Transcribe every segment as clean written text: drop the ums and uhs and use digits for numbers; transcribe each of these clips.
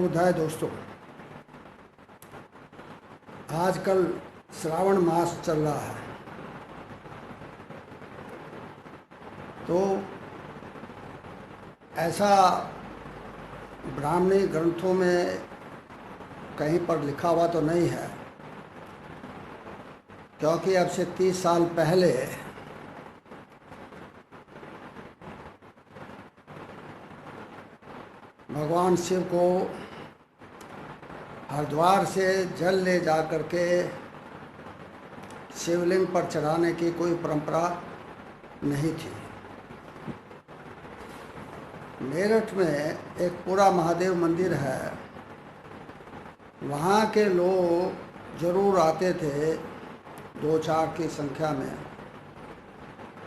नवोदय दोस्तों, आजकल श्रावण मास चल रहा है। तो ऐसा ब्राह्मणी ग्रंथों में कहीं पर लिखा हुआ तो नहीं है, क्योंकि अब से 30 साल पहले भगवान शिव को हरिद्वार से जल ले जा कर के शिवलिंग पर चढ़ाने की कोई परंपरा नहीं थी। मेरठ में एक पूरा महादेव मंदिर है, वहाँ के लोग ज़रूर आते थे 2-4 की संख्या में,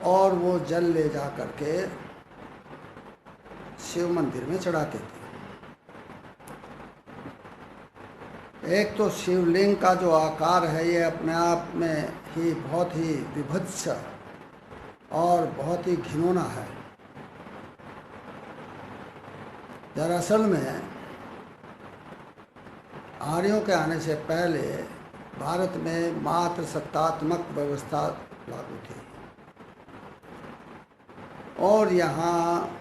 और वो जल ले जा कर के शिव मंदिर में चढ़ाते थे। एक तो शिवलिंग का जो आकार है ये अपने आप में ही बहुत ही विभत्स और बहुत ही घिनौना है। दरअसल में आर्यों के आने से पहले भारत में मात्र सत्तात्मक व्यवस्था लागू थी, और यहाँ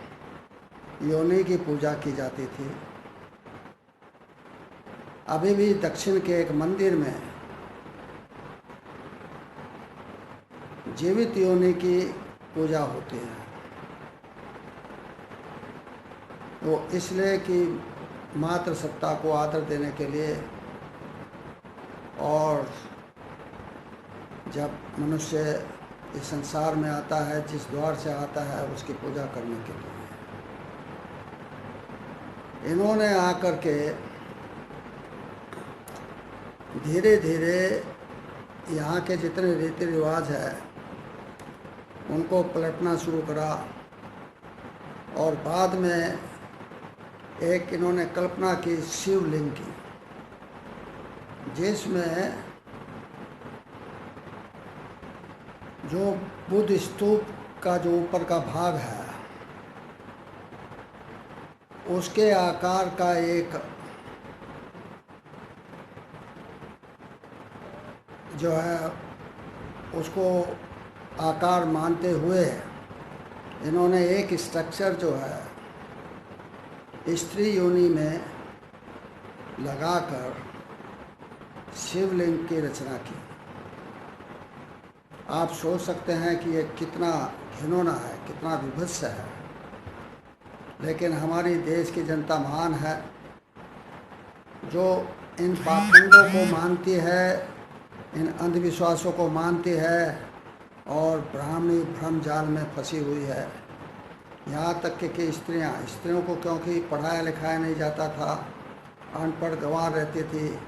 योनि की पूजा की जाती थी। अभी भी दक्षिण के एक मंदिर में जीवित योनि की पूजा होती है। वो इसलिए कि मातृ सत्ता को आदर देने के लिए, और जब मनुष्य इस संसार में आता है, जिस द्वार से आता है उसकी पूजा करने के लिए इन्होंने आकर के धीरे धीरे यहाँ के जितने रीति रिवाज है उनको पलटना शुरू करा। और बाद में एक इन्होंने कल्पना की शिवलिंग की, जिसमें जो बुद्ध स्तूप का जो ऊपर का भाग है उसके आकार का एक जो है उसको आकार मानते हुए इन्होंने एक स्ट्रक्चर जो है स्त्री योनि में लगाकर शिवलिंग की रचना की। आप सोच सकते हैं कि ये कितना घिनौना है, कितना विभत्स है, लेकिन हमारी देश की जनता महान है जो इन पाखंडों को मानती है, इन अंधविश्वासों को मानती है और ब्राह्मणी भ्रम जाल में फंसी हुई है। यहाँ तक कि स्त्रियों को क्योंकि पढ़ाया लिखाया नहीं जाता था, अनपढ़ गंवार रहती थी,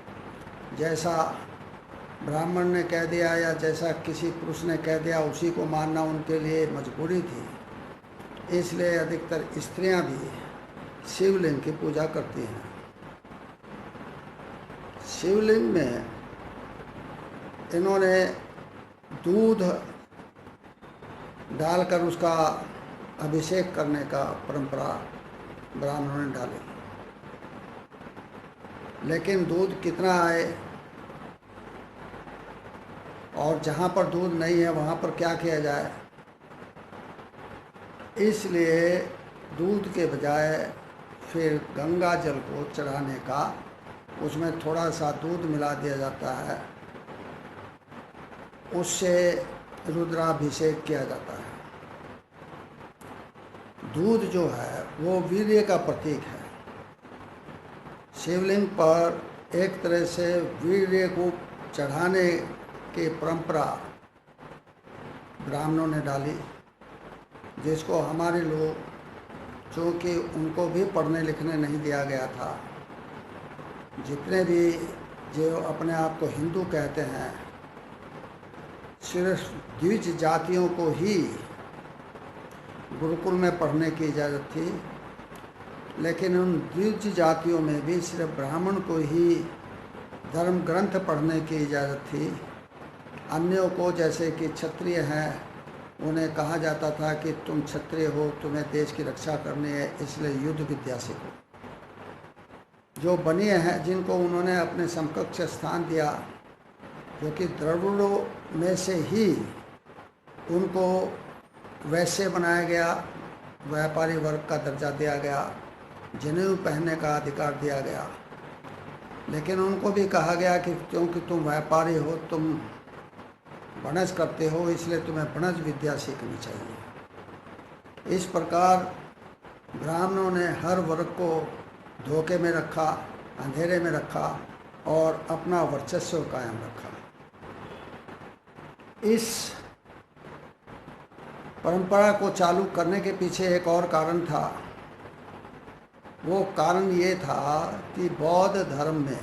जैसा ब्राह्मण ने कह दिया या जैसा किसी पुरुष ने कह दिया उसी को मानना उनके लिए मजबूरी थी। इसलिए अधिकतर स्त्रियां भी शिवलिंग की पूजा करती हैं। शिवलिंग में इन्होंने दूध डालकर उसका अभिषेक करने का परंपरा ब्राह्मणों ने डाली, लेकिन दूध कितना आए और जहाँ पर दूध नहीं है वहाँ पर क्या किया जाए, इसलिए दूध के बजाय फिर गंगा जल को चढ़ाने का, उसमें थोड़ा सा दूध मिला दिया जाता है, उससे रुद्राभिषेक किया जाता है। दूध जो है वो वीर्य का प्रतीक है। शिवलिंग पर एक तरह से वीर्य को चढ़ाने की परंपरा ब्राह्मणों ने डाली, जिसको हमारे लोग, चूँकि उनको भी पढ़ने लिखने नहीं दिया गया था, जितने भी जो अपने आप को हिंदू कहते हैं, सिर्फ द्विज जातियों को ही गुरुकुल में पढ़ने की इजाज़त थी, लेकिन उन द्विज जातियों में भी सिर्फ ब्राह्मण को ही धर्म ग्रंथ पढ़ने की इजाज़त थी। अन्यों को, जैसे कि क्षत्रिय हैं, उन्हें कहा जाता था कि तुम क्षत्रिय हो, तुम्हें देश की रक्षा करनी है, इसलिए युद्ध विद्या सीखो। जो बनिए हैं, जिनको उन्होंने अपने समकक्ष स्थान दिया, जो कि द्रविड़ों में से ही उनको वैश्य बनाया गया, व्यापारी वर्ग का दर्जा दिया गया, जनेऊ पहनने का अधिकार दिया गया। लेकिन उनको भी कहा गया कि क्योंकि तुम व्यापारी हो, तुम वणज करते हो, इसलिए तुम्हें वणज विद्या सीखनी चाहिए। इस प्रकार ब्राह्मणों ने हर वर्ग को धोखे में रखा, अंधेरे में रखा और अपना वर्चस्व कायम रखा। इस परंपरा को चालू करने के पीछे एक और कारण था। वो कारण ये था कि बौद्ध धर्म में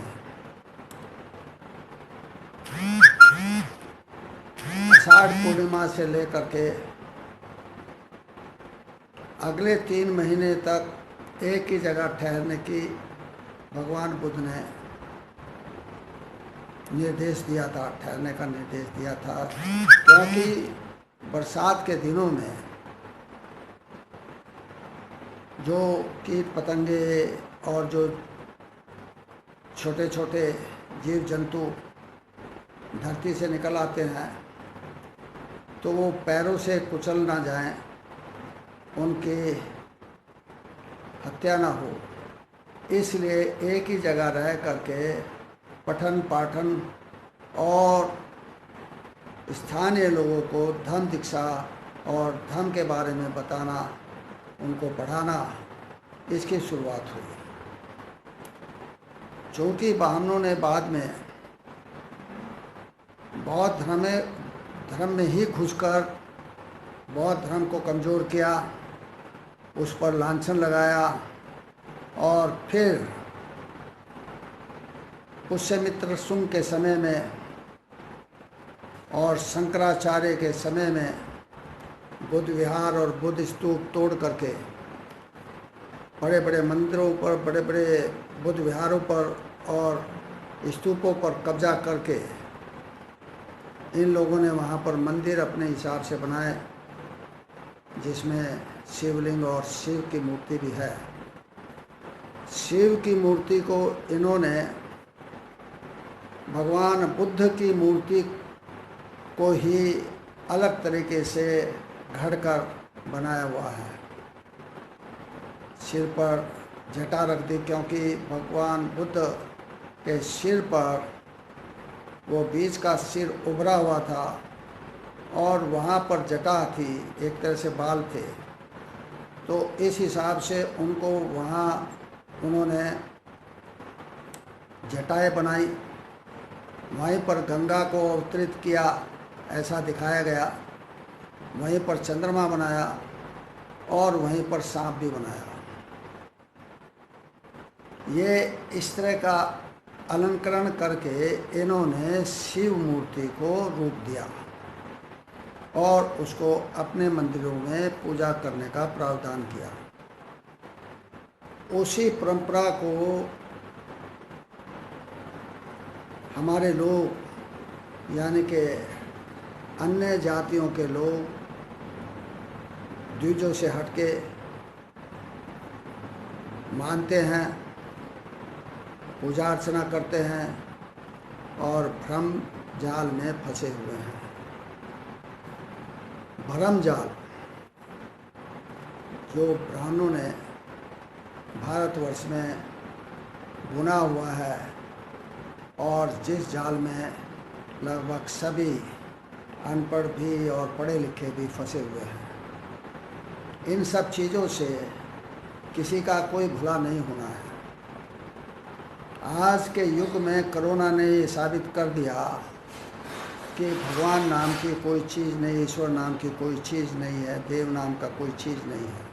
आषाढ़ पूर्णिमा से लेकर के अगले 3 महीने तक एक ही जगह ठहरने की भगवान बुद्ध ने निर्देश दिया था, ठहरने का निर्देश दिया था। क्योंकि बरसात के दिनों में जो कीट पतंगे और जो छोटे छोटे जीव जंतु धरती से निकल आते हैं, तो वो पैरों से कुचल ना जाएं, उनकी हत्या ना हो, इसलिए एक ही जगह रह करके पठन पाठन और स्थानीय लोगों को धर्म दीक्षा और धर्म के बारे में बताना, उनको पढ़ाना, इसकी शुरुआत हुई। चूँकि ब्राह्मणों ने बाद में बौद्ध धर्म में ही घुसकर बौद्ध धर्म को कमज़ोर किया, उस पर लांछन लगाया और फिर पुष्यमित्र शुंग के समय में और शंकराचार्य के समय में बुद्ध विहार और बुद्ध स्तूप तोड़ करके बड़े बड़े मंदिरों पर, बड़े बड़े बुद्ध विहारों पर और स्तूपों पर कब्जा करके इन लोगों ने वहाँ पर मंदिर अपने हिसाब से बनाए, जिसमें शिवलिंग और शिव की मूर्ति भी है। शिव की मूर्ति को इन्होंने भगवान बुद्ध की मूर्ति को ही अलग तरीके से घड़कर बनाया हुआ है। सिर पर जटा रख दी, क्योंकि भगवान बुद्ध के सिर पर वो बीच का सिर उभरा हुआ था और वहाँ पर जटा थी, एक तरह से बाल थे। तो इस हिसाब से उनको वहाँ उन्होंने जटाएं बनाई, वहीं पर गंगा को अवतरित किया, ऐसा दिखाया गया। वहीं पर चंद्रमा बनाया और वहीं पर सांप भी बनाया। ये इस तरह का अलंकरण करके इन्होंने शिव मूर्ति को रूप दिया और उसको अपने मंदिरों में पूजा करने का प्रावधान किया। उसी परंपरा को हमारे लोग, यानी कि अन्य जातियों के लोग, द्विजों से हटके मानते हैं, पूजा अर्चना करते हैं और भ्रम जाल में फंसे हुए हैं। भ्रम जाल जो ब्राह्मणों ने भारतवर्ष में बुना हुआ है और जिस जाल में लगभग सभी अनपढ़ भी और पढ़े लिखे भी फंसे हुए हैं, इन सब चीज़ों से किसी का कोई भला नहीं होना है। आज के युग में कोरोना ने ये साबित कर दिया कि भगवान नाम की कोई चीज़ नहीं, ईश्वर नाम की कोई चीज़ नहीं है, देव नाम का कोई चीज़ नहीं है।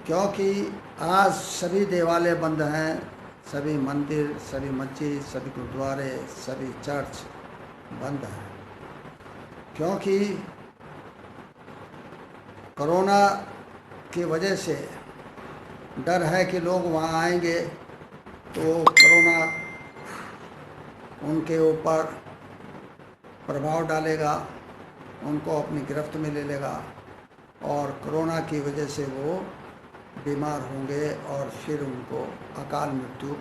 क्योंकि आज सभी देवालय बंद हैं, सभी मंदिर, सभी मस्जिद, सभी गुरुद्वारे, सभी चर्च बंद हैं। क्योंकि कोरोना की वजह से डर है कि लोग वहाँ आएंगे तो कोरोना उनके ऊपर प्रभाव डालेगा, उनको अपनी गिरफ्त में ले लेगा और कोरोना की वजह से वो बीमार होंगे और फिर उनको अकाल मृत्यु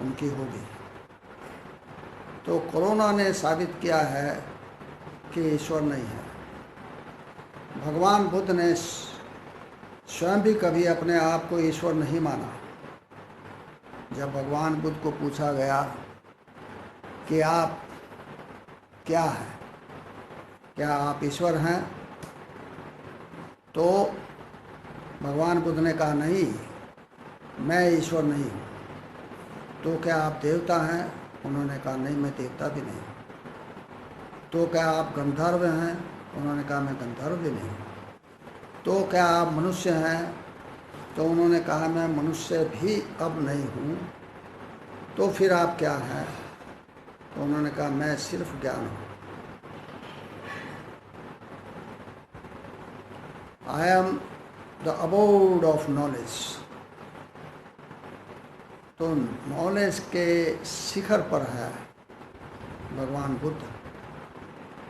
उनकी होगी। तो कोरोना ने साबित किया है कि ईश्वर नहीं है। भगवान बुद्ध ने स्वयं भी कभी अपने आप को ईश्वर नहीं माना। जब भगवान बुद्ध को पूछा गया कि आप क्या हैं, क्या आप ईश्वर हैं, तो भगवान बुद्ध ने कहा नहीं, मैं ईश्वर नहीं हूँ। तो क्या आप देवता हैं? उन्होंने कहा नहीं, मैं देवता भी नहीं। तो क्या आप गंधर्व हैं? उन्होंने कहा मैं गंधर्व भी नहीं। तो क्या आप मनुष्य हैं? तो उन्होंने कहा मैं मनुष्य भी अब नहीं हूँ। तो फिर आप क्या हैं? तो उन्होंने कहा मैं सिर्फ ज्ञान हूँ। I am the abode of knowledge। तो नॉलेज के शिखर पर है भगवान बुद्ध।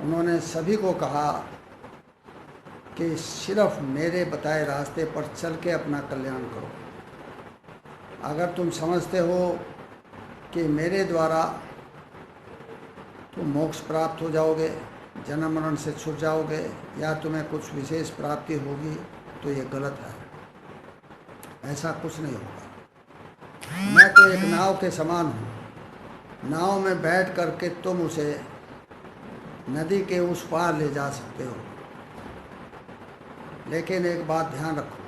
उन्होंने सभी को कहा कि सिर्फ मेरे बताए रास्ते पर चल के अपना कल्याण करो। अगर तुम समझते हो कि मेरे द्वारा तुम मोक्ष प्राप्त हो जाओगे, जन्म मरण से छूट जाओगे, या तुम्हें कुछ विशेष प्राप्ति होगी, तो ये गलत है। ऐसा कुछ नहीं होगा। मैं तो एक नाव के समान हूँ। नाव में बैठ करके तुम उसे नदी के उस पार ले जा सकते हो। लेकिन एक बात ध्यान रखो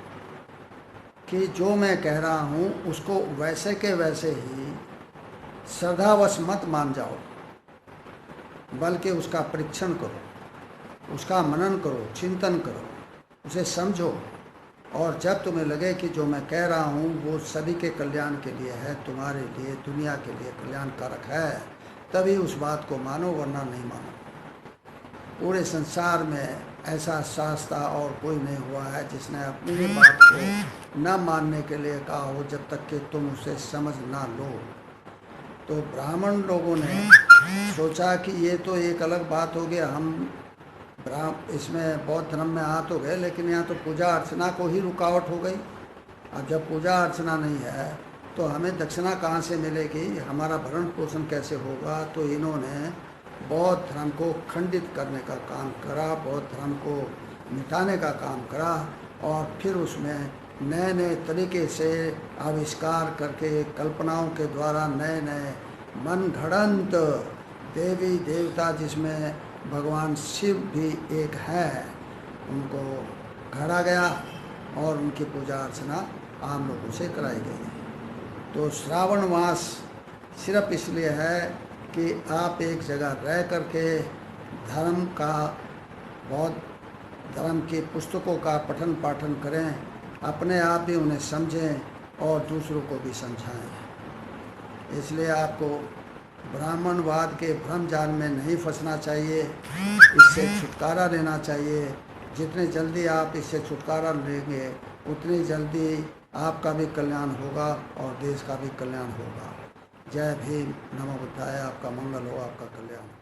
कि जो मैं कह रहा हूँ उसको वैसे के वैसे ही श्रद्धावश मत मान जाओ, बल्कि उसका परीक्षण करो, उसका मनन करो, चिंतन करो, उसे समझो। और जब तुम्हें लगे कि जो मैं कह रहा हूँ वो सभी के कल्याण के लिए है, तुम्हारे लिए, दुनिया के लिए कल्याणकारक है, तभी उस बात को मानो, वरना नहीं मानो। पूरे संसार में ऐसा शास्त्र और कोई नहीं हुआ है जिसने अपनी बात को न मानने के लिए कहा हो, जब तक कि तुम उसे समझ ना लो। तो ब्राह्मण लोगों ने सोचा कि ये तो एक अलग बात हो गया, हम इसमें बौद्ध धर्म में आ तो गए, लेकिन यहाँ तो पूजा अर्चना को ही रुकावट हो गई। अब जब पूजा अर्चना नहीं है तो हमें दक्षिणा कहाँ से मिलेगी, हमारा भरण पोषण कैसे होगा। तो इन्होंने बौद्ध धर्म को खंडित करने का काम करा, बौद्ध धर्म को मिटाने का काम करा, और फिर उसमें नए नए तरीके से आविष्कार करके, कल्पनाओं के द्वारा नए नए मन घड़ंत देवी देवता, जिसमें भगवान शिव भी एक है, उनको गढ़ा गया और उनकी पूजा अर्चना आम लोगों से कराई गई। तो श्रावण मास सिर्फ इसलिए है कि आप एक जगह रह करके धर्म का, बौद्ध धर्म की पुस्तकों का पठन पाठन करें, अपने आप भी उन्हें समझें और दूसरों को भी समझाएं। इसलिए आपको ब्राह्मणवाद के भ्रम जाल में नहीं फंसना चाहिए, इससे छुटकारा लेना चाहिए। जितने जल्दी आप इससे छुटकारा लेंगे उतनी जल्दी आपका भी कल्याण होगा और देश का भी कल्याण होगा। जय भीम, नमो बुद्धाय। आपका मंगल हो, आपका कल्याण हो।